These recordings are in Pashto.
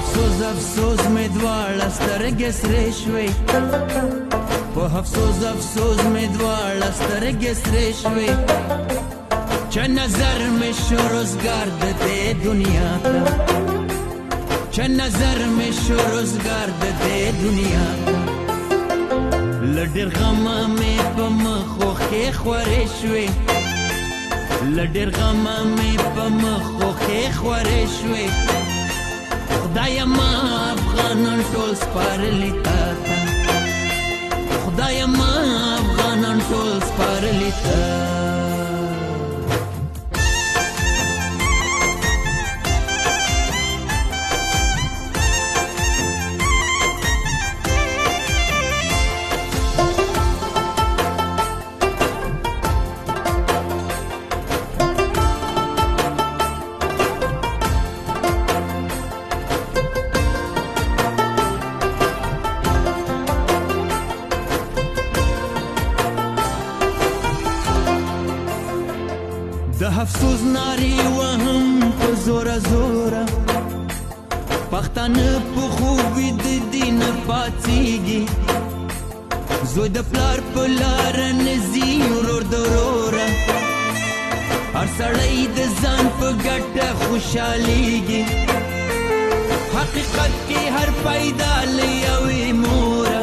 افسوس افسوس مې دواړه سترګې سرې شوې په افسوس افسوس مې دواړه سترګې سرې شوې چې نظر مې شو روزګار د دې دنیا ته چې نظر مې شو روزګار د دې دنیا ته له ډېر غمه مې په مخ اوښکې خورې شوې له ډېر غمه مې په مخ اوښکې خورې شوې خدایا ما افغانان ټول سپارلي تا ته خدایا ما افغانان ټول سپارلي تا د افسوس نارې وهم په زوره زوره پښتانه په خوب ویده دي نه پاڅېږي زوی د پلار په لاره نه ځي ورور د وروره هر سړی د ځان په ګټه خوشحالېږي حقیقت کې هر پیدا له یوې موره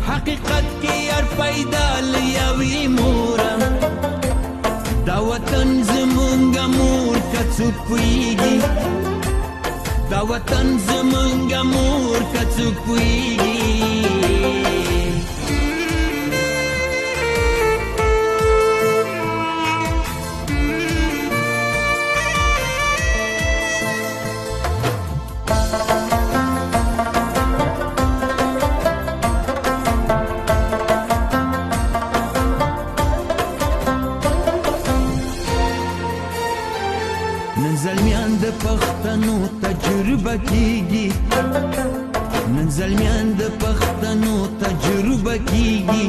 حقیقت کې هر پیدا له یوې موره دا وطن زمونږه مور که څوک پوهېږي دا وطن زمونږه مور که څوک پوهېږي نن زلمیان د پښتنو تجربه کیږي نن زلمیان د پښتنو تجربه کیږي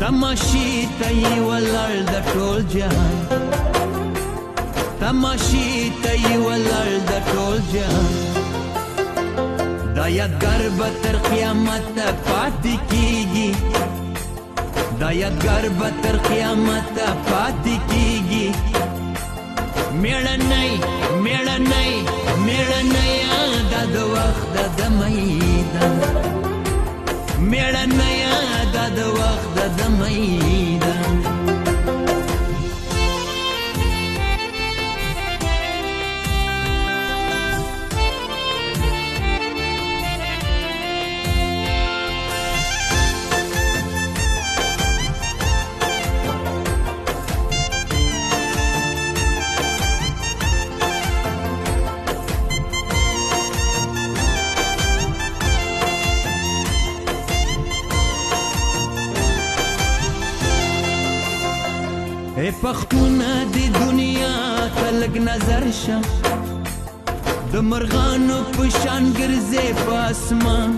تماشې ته یې ولاړ د ټول جهان تماشې ته یې ولاړ د ټول جهان دا یادګار به تر قیامته پاتې کیږي دا یادګار به تر قیامته پاتې کیږي میړنۍ میړنۍ میړنۍ دا د وخت د میدان میړنۍ دا د وخت د میدان اے پښتونه د دنیا ته لږ نظر شه د مرغانو په شان ګرځې په اسمان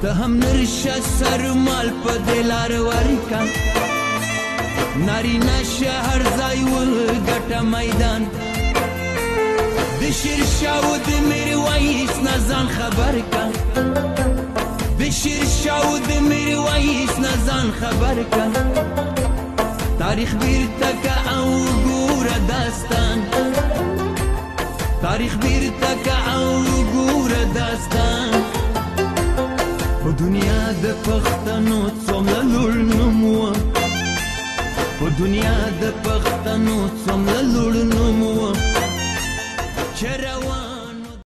ته هم نرشه سرمال په دې لار ورکه نارینه شه هر ځای وګټه میدان د شیرشاه و د میرویس نه ځان خبر که د شیرشاه و د میرویس نه ځان خبر که تاریخ بیرته که او ګوره داستان تاریخ بیرته که او ګوره داستان په دنیا د پښتنو څومره لوړ نوم وه په دنیا د پښتنو څومره لوړ نوم وه چې